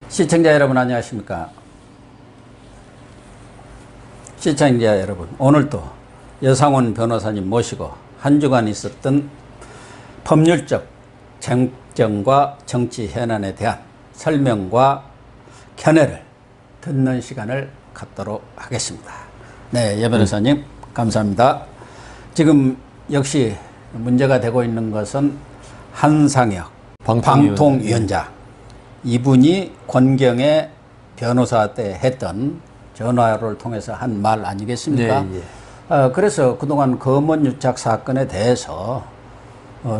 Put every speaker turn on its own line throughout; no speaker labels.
시청자 여러분 안녕하십니까? 시청자 여러분, 오늘도 여상원 변호사님 모시고 한 주간 있었던 법률적 쟁점과 정치 현안에 대한 설명과 견해를 듣는 시간을 갖도록 하겠습니다. 네, 여 변호사님 감사합니다. 지금 역시 문제가 되고 있는 것은 한상혁 방통위원장, 이분이 권경의 변호사 때 했던 전화를 통해서 한 말 아니겠습니까?
네, 예.
그래서 그동안 검언유착 사건에 대해서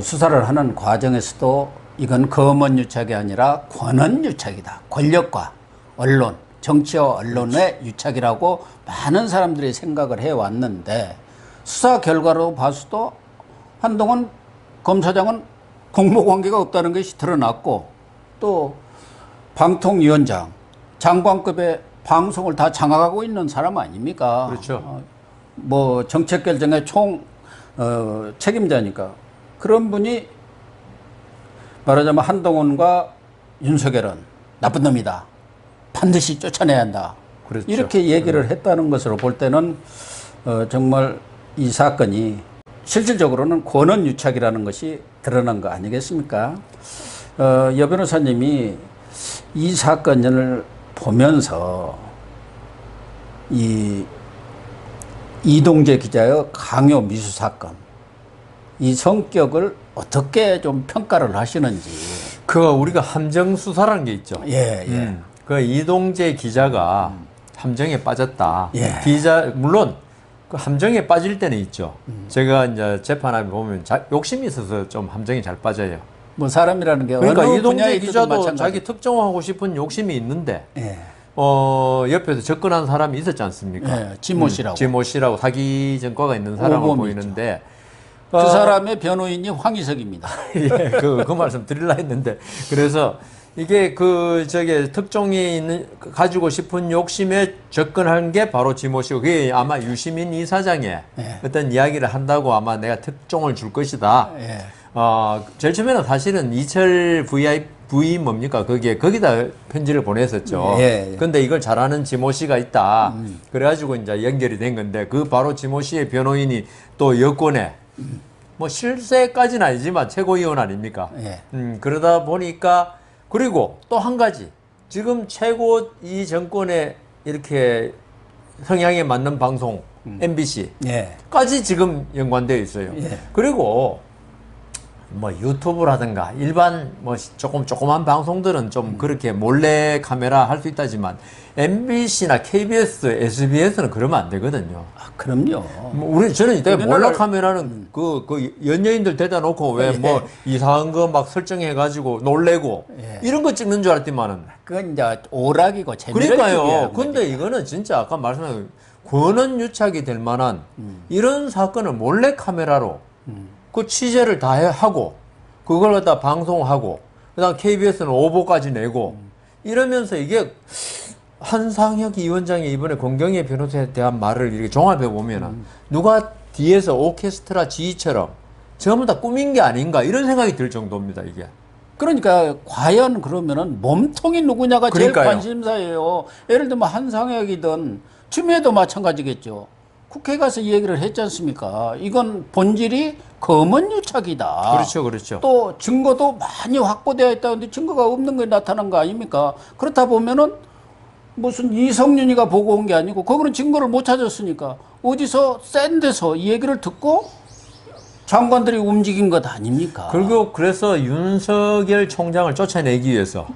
수사를 하는 과정에서도 이건 검언유착이 아니라 권언유착이다. 권력과 언론, 정치와 언론의 유착이라고 많은 사람들이 생각을 해왔는데, 수사 결과로 봐서도 한동훈 검사장은 공모관계가 없다는 것이 드러났고, 또 방통위원장, 장관급의 방송을 다 장악하고 있는 사람 아닙니까?
그렇죠.
뭐 정책 결정의 총 책임자니까. 그런 분이 말하자면 한동훈과 윤석열은 나쁜 놈이다, 반드시 쫓아내야 한다,
그렇죠.
이렇게 얘기를 했다는 것으로 볼 때는 정말 이 사건이 실질적으로는 권언유착이라는 것이 드러난 거 아니겠습니까? 여 변호사님이 이 사건을 보면서 이 이동재 기자의 강요 미수 사건, 이 성격을 어떻게 좀 평가를 하시는지.
우리가 함정 수사라는 게 있죠.
예, 예.
그 이동재 기자가 함정에 빠졌다.
예.
물론 그 함정에 빠질 때는 있죠. 제가 이제 재판하면 보면 욕심이 있어서 좀 함정에 잘 빠져요.
뭐 사람이라는 게
그러니까
어느
이동재
분야에
기자도
마찬가지.
자기 특정하고 싶은 욕심이 있는데,
예.
옆에서 접근한 사람이 있었지 않습니까?
예, 지모 씨라고.
지모 씨라고 사기 전과가 있는 사람을 보이는데,
그 사람의 변호인이 황희석입니다.
예, 그 말씀 드리려 했는데, 그래서 이게 특종이 가지고 싶은 욕심에 접근한 게 바로 지모 씨고, 그게 아마 유시민 이사장의
예.
어떤 이야기를 한다고 아마 내가 특종을 줄 것이다.
예.
제일 처음에는 사실은 이철 뭡니까? 거기다 편지를 보냈었죠.
예, 예.
근데 이걸 잘하는 지모 씨가 있다. 그래가지고 이제 연결이 된 건데, 바로 지모 씨의 변호인이 또 여권에, 뭐 실세까지는 아니지만 최고위원 아닙니까?
예.
그러다 보니까, 그리고 또 한 가지, 지금 최고 이 정권에 이렇게 성향에 맞는 방송, MBC까지
예.
지금 연관되어 있어요.
예.
그리고 뭐 유튜브라든가 일반 뭐 조그만 방송들은 좀 그렇게 몰래 카메라 할 수 있다지만, MBC나 KBS, SBS는 그러면 안 되거든요.
아, 그럼요.
저는 이때 몰래 카메라는 그 연예인들 대다 놓고 왜 뭐 이상한 거 막 설정해가지고 놀래고 이런 거 찍는 줄 알았더만은.
그건 이제 오락이고 재미를
그러니까요. 근데 이거는 진짜 아까 말씀하신 권한 유착이 될 만한 이런 사건을 몰래 카메라로 그 취재를 다 하고, 그걸 갖다 방송하고, 그다음 KBS는 오보까지 내고, 이러면서 이게 한상혁 위원장이 이번에 권경의 변호사에 대한 말을 이렇게 종합해 보면은 누가 뒤에서 오케스트라 지휘처럼 전부 다 꾸민 게 아닌가, 이런 생각이 들 정도입니다, 이게.
그러니까 과연 그러면은 몸통이 누구냐가 제일
그러니까요.
관심사예요. 예를 들면 한상혁이든 추미애도 마찬가지겠죠. 국회 가서 이 얘기를 했지 않습니까? 이건 본질이 검언유착이다.
그렇죠, 그렇죠.
또 증거도 많이 확보되어 있다는데 증거가 없는 게 나타난 거 아닙니까? 그렇다 보면은 무슨 이성윤이가 보고 온 게 아니고, 그거는 증거를 못 찾았으니까 어디서 센 데서 이 얘기를 듣고 장관들이 움직인 것 아닙니까?
그리고 그래서 윤석열 총장을 쫓아내기 위해서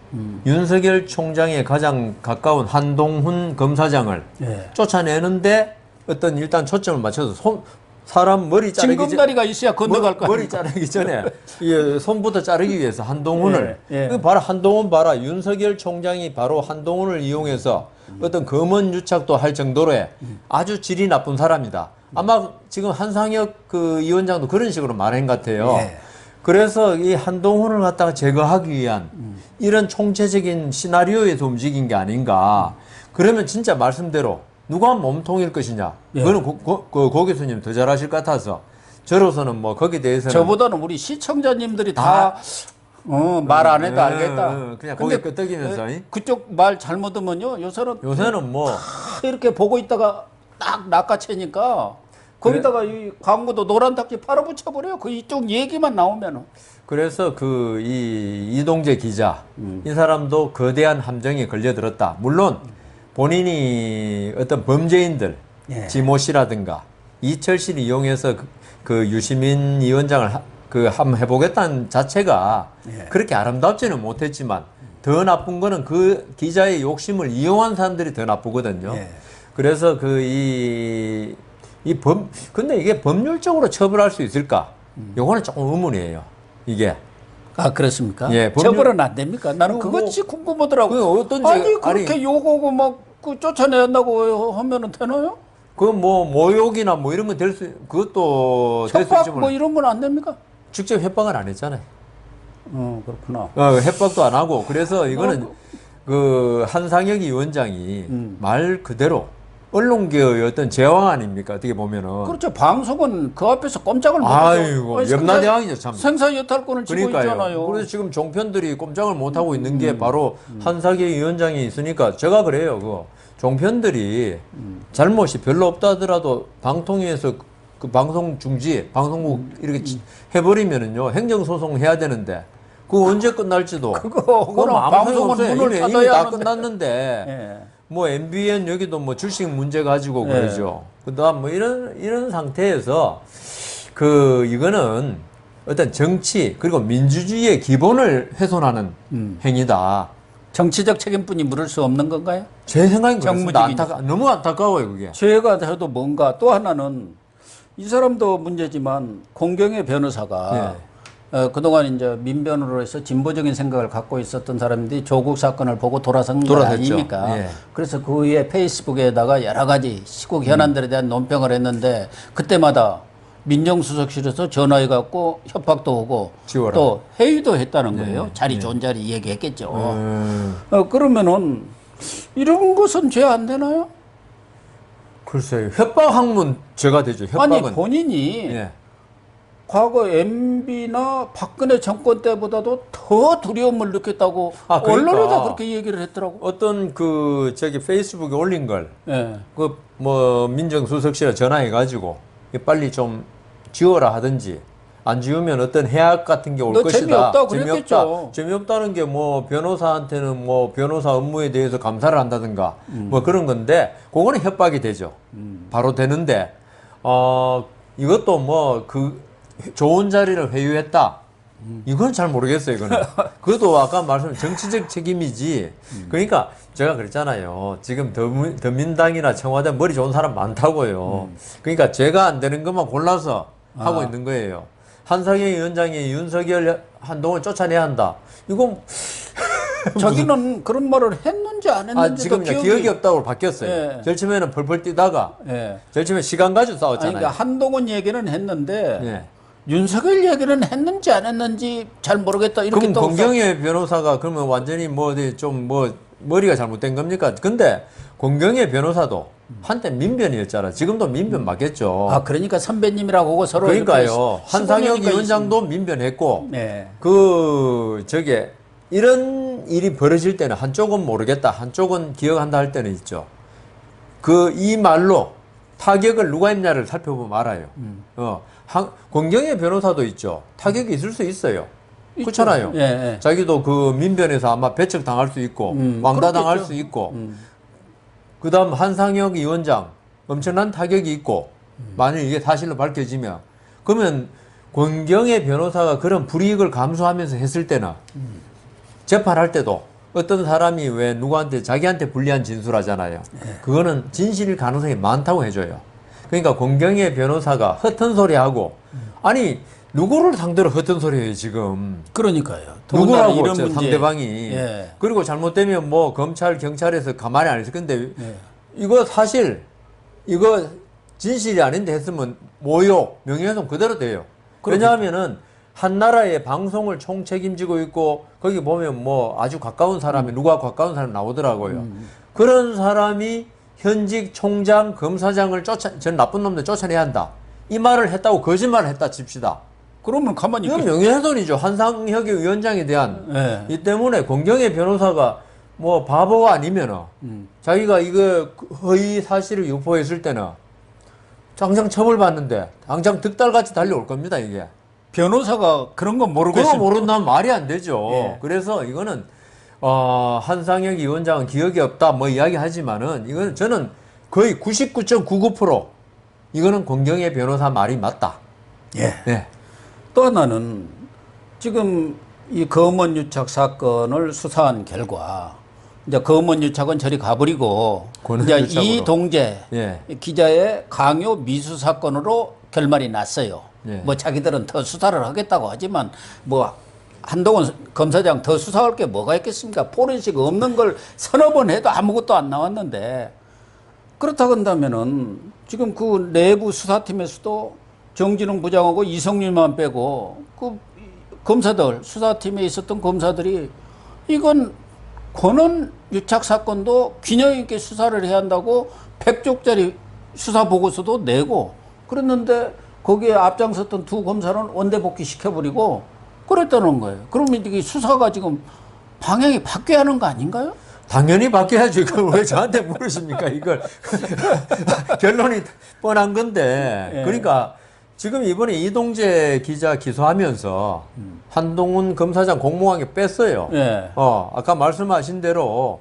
윤석열 총장에 가장 가까운 한동훈 검사장을
예.
쫓아내는데 일단 초점을 맞춰서 사람 머리 자르기
징검다리가 있어야 건너갈 거
머리
아닙니까?
자르기 전에 이 손부터 자르기 위해서 한동훈을
예, 예.
그 바로 한동훈 봐라, 윤석열 총장이 바로 한동훈을 이용해서 어떤 검언 유착도 할 정도로의 아주 질이 나쁜 사람이다. 아마 지금 한상혁 그 위원장도 그런 식으로 말한 것 같아요.
예.
그래서 이 한동훈을 갖다가 제거하기 위한 이런 총체적인 시나리오에서 움직인 게 아닌가. 그러면 진짜 말씀대로 누가 몸통일 것이냐.
예.
그거는 고 교수님 더 잘하실 것 같아서 저로서는 뭐 거기에 대해서는
저보다는 우리 시청자님들이 다 말 안 해도 알겠다.
그냥
근데
고개 끄덕이면서.
그쪽 말 잘못하면요.
요새는 뭐
이렇게 보고 있다가 딱 낚아채니까 거기다가 이 광고도 노란 닭지 팔아 붙여버려요. 그 이쪽 얘기만 나오면은.
그래서 그 이동재 기자 이 사람도 거대한 함정에 걸려들었다. 물론 본인이 어떤 범죄인들
예.
지모 씨라든가 이철 씨를 이용해서 그 유시민 위원장을 한번 해보겠다는 자체가
예.
그렇게 아름답지는 못했지만 더 나쁜 거는 그 기자의 욕심을 이용한 사람들이 더 나쁘거든요.
예.
그래서 근데 이게 법률적으로 처벌할 수 있을까? 요거는 조금 의문이에요. 이게.
아, 그렇습니까?
예,
처벌은 안 됩니까? 나는 그것이 궁금하더라고.
그 어떤지,
아니, 그렇게 욕하고 막 그 쫓아낸다고 하면은 되나요?
그 뭐 모욕이나 뭐 이런 건 그것도 될 수
협박
있지만
뭐 이런 건 안 됩니까?
직접 협박은 안 했잖아요.
그렇구나.
협박도 안 하고 그래서 이거는 그 한상혁 위원장이 말 그대로 언론계의 어떤 제왕 아닙니까? 어떻게 보면은.
그렇죠. 방송은 그 앞에서 꼼짝을 못 하죠.
아이고 염라대왕이죠 참.
생사여탈권을 쥐고 있잖아요.
그래서 지금 종편들이 꼼짝을 못 하고 있는 게 바로 한상혁 위원장이 있으니까 제가 그래요. 종편들이 잘못이 별로 없다 하더라도 방통위에서 그 방송 중지, 방송국 이렇게 해버리면은요 행정소송 해야 되는데 그거 언제 끝날지도
그거는
아무
방송은
소용 없어요.
문을
이미
닫아야
다
하는데.
끝났는데
예.
뭐 MBN 여기도 뭐 출식 문제 가지고
예.
그러죠. 그다음 뭐 이런 상태에서 이거는 어떤 정치 그리고 민주주의의 기본을 훼손하는 행위다.
정치적 책임뿐이 물을 수 없는 건가요?
제 생각인 그렇습니다.
정무적인
너무 안타까워요 그게.
죄가 돼도 뭔가 또 하나는 이 사람도 문제지만 공경의 변호사가 그동안 이제 민변으로서 진보적인 생각을 갖고 있었던 사람들이 조국 사건을 보고 돌아선 거
돌아섰죠.
아닙니까?
예.
그래서 그 후에 페이스북에다가 여러 가지 시국 현안들에 대한 논평을 했는데 그때마다 민정수석실에서 전화해갖고 협박도 오고
지워라.
또 회의도 했다는 거예요. 자리 좋은 자리 얘기했겠죠.
음.
그러면은 이런 것은 죄 안 되나요?
글쎄요. 협박 학문 죄가 되죠. 협박은.
아니 본인이
예.
과거 MB나 박근혜 정권 때보다도 더 두려움을 느꼈다고
그러니까
언론에다 그렇게 얘기를 했더라고.
어떤 페이스북에 올린 걸
예.
민정수석실에 전화해가지고 빨리 좀 지워라 하든지 안 지우면 어떤 해악 같은 게 올
너
것이다.
재미없다고 그랬겠죠.
재미없다는 게 뭐 변호사한테는 뭐 변호사 업무에 대해서 감사를 한다든가 뭐 그런 건데 그거는 협박이 되죠. 바로 되는데 이것도 뭐 좋은 자리를 회유했다. 이건 잘 모르겠어요, 이거는. 그것도 아까 말씀한 정치적 책임이지. 그러니까 제가 그랬잖아요. 지금 더민당이나 청와대 머리 좋은 사람 많다고요. 그러니까 죄가 안 되는 것만 골라서 하고 있는 거예요. 한상혁 위원장이 윤석열 한동훈 쫓아내야 한다. 이건
자기는 그런 말을 했는지 안 했는지
지금 기억이 없다고 바뀌었어요.
예.
제일 처음에는 펄펄 뛰다가
예.
제일 처음에 시간 가지고
아니,
싸웠잖아요.
그러니까 한동훈 얘기는 했는데
예.
윤석열 얘기는 했는지 안 했는지 잘 모르겠다 이렇게
그럼
또
권경의 변호사가 그러면 완전히 머리가 잘못된 겁니까? 근데 권경의 변호사도 한때 민변이었잖아. 지금도 민변 맞겠죠.
그러니까 선배님이라고 하고 서로
그러니까요.
이렇게
한상혁
15년이니까
위원장도 민변했고
네.
이런 일이 벌어질 때는 한쪽은 모르겠다. 한쪽은 기억한다 할 때는 있죠. 이 말로 타격을 누가 했냐를 살펴보면 알아요. 권경의 변호사도 있죠. 타격이 있을 수 있어요.
있죠.
그렇잖아요.
예, 예.
자기도 민변에서 아마 배척 당할 수 있고, 왕따 당할
그렇겠죠.
수 있고, 그 다음 한상혁 위원장 엄청난 타격이 있고, 만약 이게 사실로 밝혀지면, 그러면 권경의 변호사가 그런 불이익을 감수하면서 했을 때는, 재판할 때도 어떤 사람이 왜 누구한테 자기한테 불리한 진술하잖아요. 그거는 진실일 가능성이 많다고 해줘요. 그러니까 권경의 변호사가 허튼 소리 하고 아니 누구를 상대로 허튼 소리 해요 지금.
그러니까요.
누구라고
이런
저
문제.
상대방이.
예.
그리고 잘못되면 뭐 검찰 경찰에서 가만히 안 있을 건데
예.
이거 진실이 아닌데 했으면 모욕 명예훼손 그대로 돼요. 왜냐하면은 한 나라의 방송을 총책임지고 있고 거기 보면 뭐 아주 가까운 사람이 누가 가까운 사람 나오더라고요. 그런 사람이 현직 총장, 검사장을 전 나쁜 놈들 쫓아내야 한다. 이 말을 했다고 거짓말을 했다 칩시다.
그러면 가만히
이건 명예훼손이죠. 한상혁의 위원장에 대한.
예.
이 때문에 공경의 변호사가 뭐 바보가 아니면은 자기가 이거 허위 사실을 유포했을 때는 당장 처벌받는데 당장 득달같이 달려올 겁니다, 이게.
변호사가 그런 건
그거
모르겠어요.
모른다면 말이 안 되죠.
예.
그래서 이거는 한상혁 위원장은 기억이 없다 뭐 이야기하지만은 이거는 저는 거의 99.99% 이거는 공경의 변호사 말이 맞다.
예.
네.
또 하나는 지금 이 검언 유착 사건을 수사한 결과 이제 검언 유착은 저리 가버리고
권한
이제
유착으로.
이동재
예.
기자의 강요 미수 사건으로 결말이 났어요.
예.
뭐 자기들은 더 수사를 하겠다고 하지만 뭐 한동훈 검사장 더 수사할 게 뭐가 있겠습니까? 포렌식 없는 걸 서너 번 해도 아무것도 안 나왔는데 그렇다고 한다면은 지금 그 내부 수사팀에서도 정진웅 부장하고 이성윤만 빼고 그 검사들 수사팀에 있었던 검사들이 이건 권한 유착 사건도 균형 있게 수사를 해야 한다고 100쪽짜리 수사 보고서도 내고 그랬는데 거기에 앞장섰던 두 검사는 원대복귀 시켜버리고 그랬다는 거예요. 그러면 이게 수사가 지금 방향이 바뀌어야 하는 거 아닌가요?
당연히 바뀌어야죠. 이걸 왜 저한테 물으십니까? 이걸 결론이 뻔한 건데.
예.
그러니까 지금 이번에 이동재 기자 기소하면서 한동훈 검사장 공무원에 뺐어요.
예.
아까 말씀하신 대로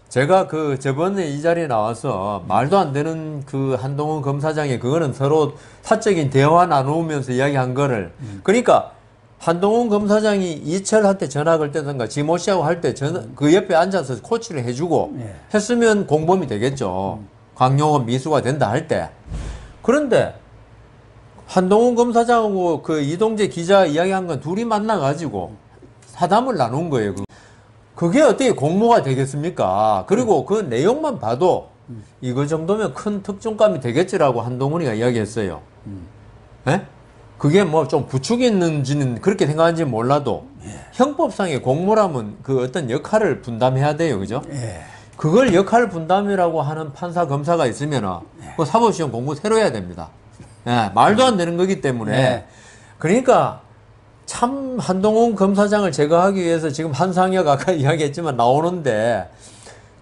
제가 그 저번에 이 자리에 나와서 말도 안 되는 그 한동훈 검사장의 그거는 서로 사적인 대화 나누면서 이야기한 거를 그러니까 한동훈 검사장이 이철한테 전화 걸 때든가 지모 씨하고 할 때 그 옆에 앉아서 코치를 해주고
예.
했으면 공범이 되겠죠. 강용은 미수가 된다 할 때. 그런데 한동훈 검사장하고 그 이동재 기자 이야기한 건 둘이 만나가지고 사담을 나눈 거예요. 그게 어떻게 공모가 되겠습니까? 그리고 그 내용만 봐도 이거 정도면 큰 특종감이 되겠지라고 한동훈이가 이야기했어요. 예? 그게 뭐 좀 부추기 있는지는 그렇게 생각하는지 몰라도 형법상의 공모라면 그 어떤 역할을 분담해야 돼요. 그죠?
예.
그걸 역할 분담이라고 하는 판사 검사가 있으면은 그 사법시험 공부 새로 해야 됩니다. 예, 말도 안 되는 거기 때문에
네.
그러니까 참 한동훈 검사장을 제거하기 위해서 지금 한상혁 아까 이야기했지만 나오는데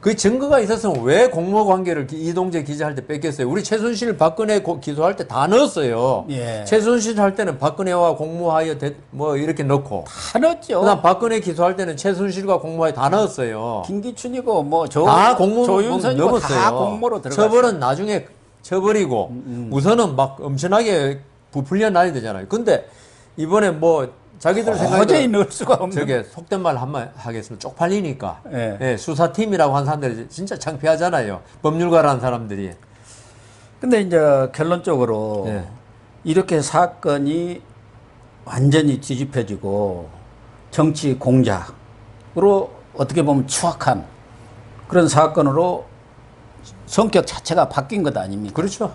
그 증거가 있었으면 왜 공모 관계를 이동재 기자할 때 뺏겼어요? 우리 최순실 박근혜 기소할 때 다 넣었어요.
예.
최순실 할 때는 박근혜와 공모하여 뭐 이렇게 넣고
다 넣었죠.
그다음 박근혜 기소할 때는 최순실과 공모하여 다 넣었어요.
김기춘이고 뭐
다 공모
조윤선이고
넣었어요.
다 공모로 들어갔어요.
처벌은 나중에 쳐버리고 우선은 막 엄청나게 부풀려 놔야 되잖아요. 근데 이번에 뭐 자기들 생각에
도저히 넣을 수가 없는.
저게 속된 말 한번 하겠습니다. 쪽팔리니까
예.
예, 수사팀이라고 한 사람들이 진짜 창피하잖아요. 법률가라는 사람들이.
근데 이제 결론적으로
예.
이렇게 사건이 완전히 뒤집혀지고 정치 공작으로 어떻게 보면 추악한 그런 사건으로 성격 자체가 바뀐 것 아닙니까?
그렇죠.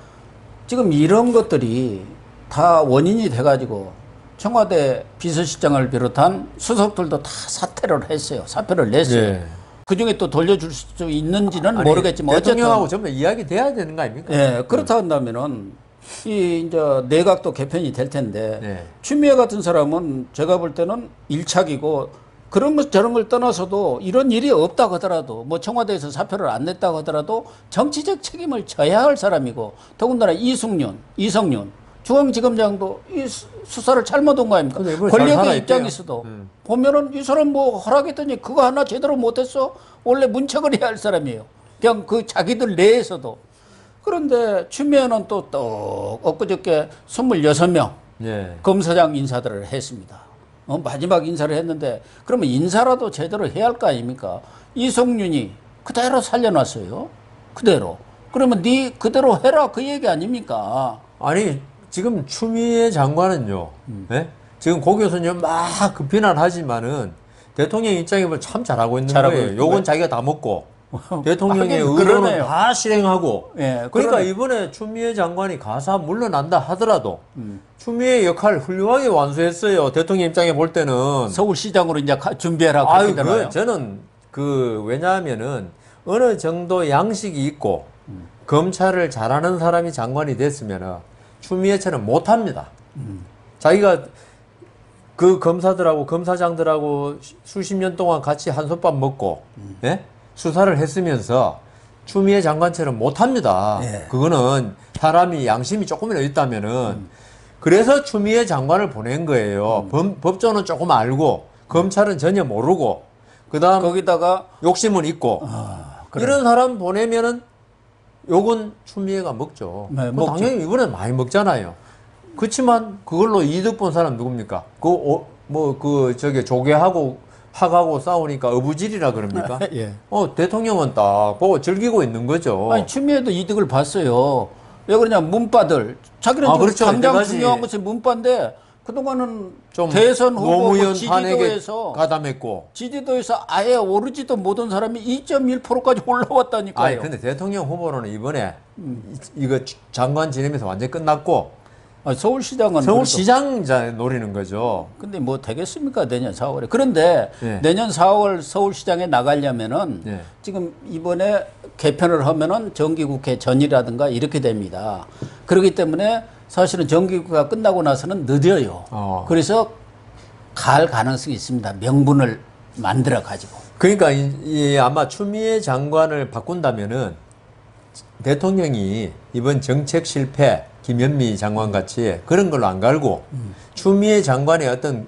지금 이런 것들이 다 원인이 돼가지고 청와대 비서실장을 비롯한 수석들도 다 사퇴를 했어요. 사표를 냈어요.
예.
그중에 또 돌려줄 수 있는지는
아니,
모르겠지만 어쨌든
대통령하고 전부 이야기 돼야 되는 거 아닙니까?
예, 그렇다 한다면은 이 이제 내각도 개편이 될 텐데
네.
추미애 같은 사람은 제가 볼 때는 일착이고 그런 것 저런 걸 떠나서도 이런 일이 없다고 하더라도 뭐 청와대에서 사표를 안 냈다고 하더라도 정치적 책임을 져야 할 사람이고 더군다나 이성윤 중앙지검장도 이 수사를 잘못한 거 아닙니까?
근데 이번에 잘
권력의
살아있대요.
입장에서도 보면은 이 사람 뭐 허락했더니 그거 하나 제대로 못했어? 원래 문책을 해야 할 사람이에요. 그냥 그 자기들 내에서도. 그런데 추미애는 또 엊그저께 26명
예.
검사장 인사들을 했습니다. 마지막 인사를 했는데 그러면 인사라도 제대로 해야 할 거 아닙니까? 이성윤이 그대로 살려놨어요. 그대로. 그러면 네 그대로 해라 그 얘기 아닙니까?
아니 지금 추미애 장관은요. 예? 지금 고 교수님 막 그 비난하지만은 대통령 입장에 보면 참 잘하고 있는
잘하고
거예요.
있는
요건 자기가 다 먹고 대통령의
하긴
의도는
그러네요.
다 실행하고.
예,
그러니까
그러네.
이번에 추미애 장관이 가사 물러난다 하더라도 추미애 역할 훌륭하게 완수했어요. 대통령 입장에 볼 때는.
서울시장으로 이제 준비해라
아유,
그렇게 되나요?
저는 왜냐하면은 어느 정도 양식이 있고 검찰을 잘하는 사람이 장관이 됐으면은 추미애처럼 못합니다. 자기가 그 검사들하고 검사장들하고 수십 년 동안 같이 한솥밥 먹고 예? 수사를 했으면서 추미애 장관처럼 못합니다.
예.
그거는 사람이 양심이 조금이라도 있다면은 그래서 추미애 장관을 보낸 거예요. 법조는 조금 알고 검찰은 전혀 모르고 그다음
거기다가
욕심은 있고
그래.
이런 사람 보내면은 욕은 추미애가 먹죠.
네,
그
먹죠.
당연히 이번에 많이 먹잖아요. 그렇지만 그걸로 이득 본 사람 누굽니까? 저기 조개하고 학하고 싸우니까 어부질이라 그럽니까?
예.
대통령은 딱 보고 즐기고 있는 거죠.
아니 추미애도 이득을 봤어요. 왜 그러냐 문바들 자기는
아,
좀
그렇죠.
당장
여태까지
중요한 것이 문바인데 그동안은
좀
대선 후보
노무현 탄핵에
지지도에서
가담했고.
아예 오르지도 못한 사람이 2.1%까지 올라왔다니까요.
아니 근데 대통령 후보로는 이번에 이거 장관 지내면서 완전 끝났고
서울시장은
서울시장 노리는 거죠.
근데 뭐 되겠습니까 내년 4월에. 그런데
예.
내년 4월 서울시장에 나가려면은
예.
지금 이번에 개편을 하면은 정기국회 전이라든가 이렇게 됩니다. 그렇기 때문에 사실은 정기국회가 끝나고 나서는 늦어요. 그래서 갈 가능성이 있습니다. 명분을 만들어 가지고.
그러니까 아마 추미애 장관을 바꾼다면은 대통령이 이번 정책 실패 김현미 장관 같이 그런 걸로 안 갈고 추미애 장관의 어떤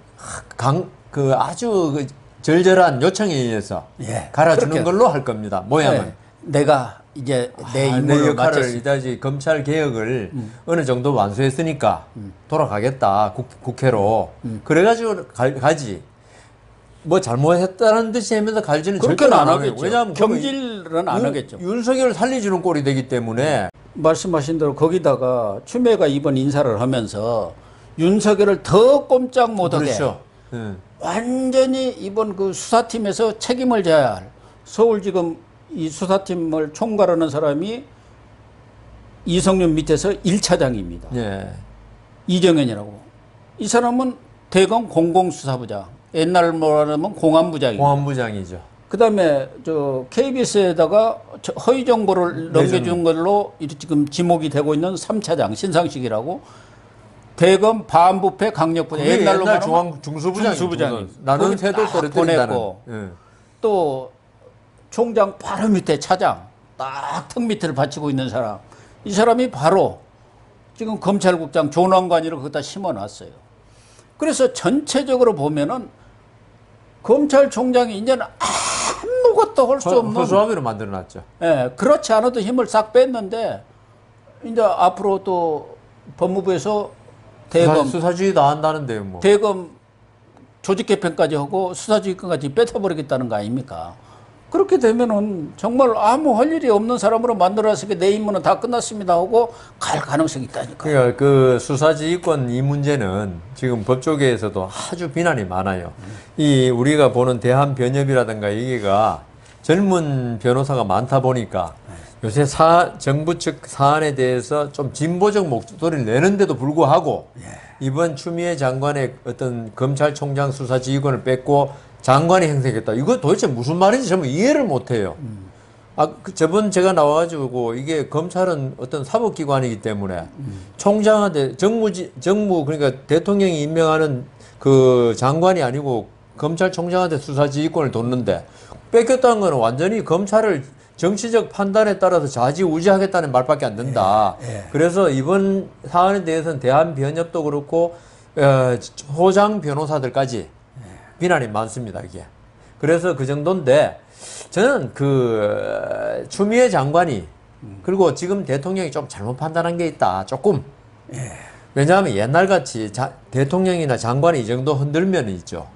아주 절절한 요청에 의해서
예,
갈아주는
그렇게.
걸로 할 겁니다. 모양은.
네, 내가 이제 내
내
임무를
역할을
마쳤으니
이다지 검찰 개혁을 어느 정도 완수했으니까 돌아가겠다 국회로 그래가지고 가지 뭐 잘못했다는 듯이 하면서 갈지는
그렇게는
절대로
안
해요.
하겠죠.
왜냐하면
경질은 안 하겠죠.
윤석열을 살리주는 꼴이 되기 때문에
말씀하신 대로 거기다가 추미애가 이번 인사를 하면서 윤석열을 더 꼼짝 못하게
그렇죠.
완전히 이번 그 수사팀에서 책임을 져야 할 서울지검 이 수사팀을 총괄하는 사람이 이성윤 밑에서 1차장입니다.
예.
이정현이라고. 이 사람은 대검 공공수사부장. 옛날 말하면 공안부장이고.
공안부장이죠.
그다음에 저 KBS에다가 허위 정보를 넘겨준 걸로 지금 지목이 되고 있는 3차장 신상식이라고. 대검 반부패 강력부장. 옛날로
옛날
말하면
중수부장이 나는 새도 떨어뜨린다는. 예.
또 총장 바로 밑에 차장 딱 턱 밑을 받치고 있는 사람. 이 사람이 바로 지금 검찰국장 조남관이를 거기다 심어놨어요. 그래서 전체적으로 보면은 검찰총장이 이제는 아무것도 할 수 없는
허수아비로 만들어놨죠.
예, 그렇지 않아도 힘을 싹 뺐는데 이제 앞으로 또 법무부에서 대검
수사주의 다 한다는데요, 뭐.
대검 조직 개편까지 하고 수사지휘권까지 뺏어버리겠다는 거 아닙니까? 그렇게 되면은 정말 아무 할 일이 없는 사람으로 만들어서 내 임무는 다 끝났습니다 하고 갈 가능성이 있다니까.
그러니까 그 수사지휘권 이 문제는 지금 법조계에서도 아주 비난이 많아요. 이 우리가 보는 대한변협이라든가 이게가 젊은 변호사가 많다 보니까 요새 정부 측 사안에 대해서 좀 진보적 목소리를 내는데도 불구하고 이번 추미애 장관의 어떤 검찰총장 수사지휘권을 뺏고 장관이 행세했다. 이거 도대체 무슨 말인지 정말 이해를 못해요. 저번 제가 나와가지고 이게 검찰은 어떤 사법기관이기 때문에 총장한테 정무 그러니까 대통령이 임명하는 그 장관이 아니고 검찰총장한테 수사지휘권을 뒀는데 뺏겼다는 거는 완전히 검찰을 정치적 판단에 따라서 좌지우지하겠다는 말밖에 안 된다. 그래서 이번 사안에 대해서는 대한변협도 그렇고 소장 변호사들까지 비난이 많습니다, 이게. 그래서 그 정도인데, 저는 추미애 장관이, 그리고 지금 대통령이 좀 잘못 판단한 게 있다, 조금. 왜냐하면 옛날같이 대통령이나 장관이 이 정도 흔들면 있죠.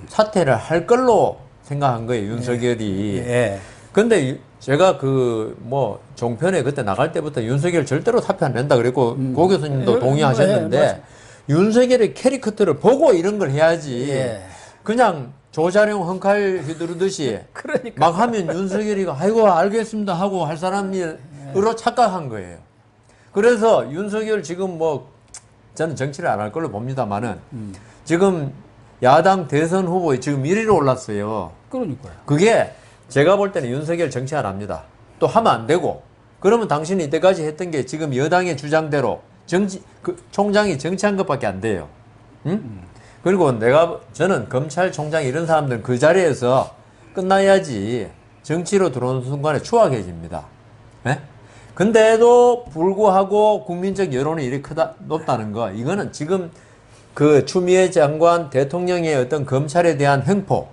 사퇴를 할 걸로 생각한 거예요, 윤석열이. 근데 제가 종편에 그때 나갈 때부터 윤석열 절대로 사퇴 안 된다 그랬고, 고 교수님도 동의하셨는데, 윤석열의 캐릭터를 보고 이런 걸 해야지. 그냥 조자룡 헝칼 휘두르듯이
그러니까.
막 하면 윤석열이가 아이고 알겠습니다 하고 할 사람으로 착각한 거예요. 그래서 윤석열 지금 저는 정치를 안 할 걸로 봅니다만은 지금 야당 대선 후보에 지금 1위로 올랐어요.
그러니까요.
그게 제가 볼 때는 윤석열 정치 안 합니다. 또 하면 안 되고 그러면 당신이 이때까지 했던 게 지금 여당의 주장대로 총장이 정치한 것밖에 안 돼요. 응? 그리고 저는 검찰총장 이런 사람들은 그 자리에서 끝나야지 정치로 들어오는 순간에 추악해집니다. 예? 근데도 불구하고 국민적 여론이 이렇게 높다는 거, 이거는 지금 그 추미애 장관 대통령의 어떤 검찰에 대한 횡포,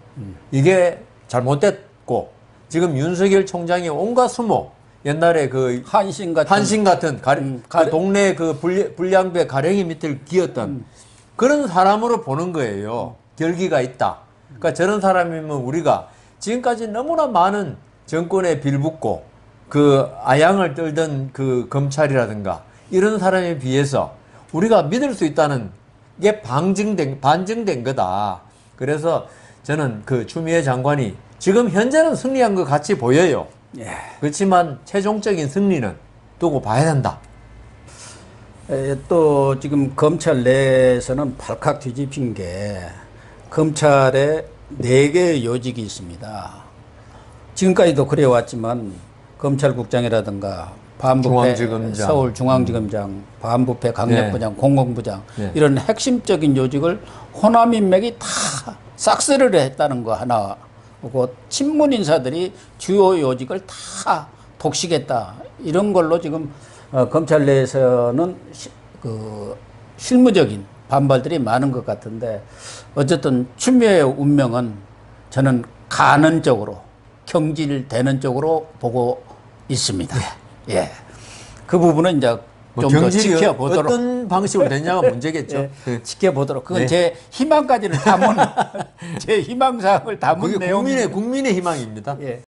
이게 잘못됐고, 지금 윤석열 총장이 온갖 수모, 옛날에 그
한신 같은
그 동네 그 불량배 가랭이 밑을 기었던 그런 사람으로 보는 거예요. 결기가 있다. 그러니까 저런 사람이면 우리가 지금까지 너무나 많은 정권에 빌붙고 그 아양을 떨던 그 검찰이라든가 이런 사람에 비해서 우리가 믿을 수 있다는 게 반증된 거다. 그래서 저는 그 추미애 장관이 지금 현재는 승리한 것 같이 보여요.
예.
그렇지만 최종적인 승리는 두고 봐야 된다.
또 지금 검찰 내에서는 발칵 뒤집힌 게 검찰에 4개의 요직이 있습니다. 지금까지도 그래왔지만 검찰국장이라든가 반부패
중앙지검장,
서울중앙지검장, 반부패 강력부장,
네.
공공부장
네.
이런 핵심적인 요직을 호남 인맥이 다 싹쓸이를 했다는 거 하나, 그리고 친문 인사들이 주요 요직을 다 독식했다, 이런 걸로 지금 검찰 내에서는 실무적인 반발들이 많은 것 같은데, 어쨌든 추미애의 운명은 저는 가는 쪽으로, 경질되는 쪽으로 보고 있습니다. 예. 그 부분은 이제 좀 더 지켜보도록.
어떤 방식으로 되냐가 문제겠죠.
예, 지켜보도록. 그건
네.
제 희망까지는 담은, 제 희망사항을 담은
그게
내용.
국민의 희망입니다.
예.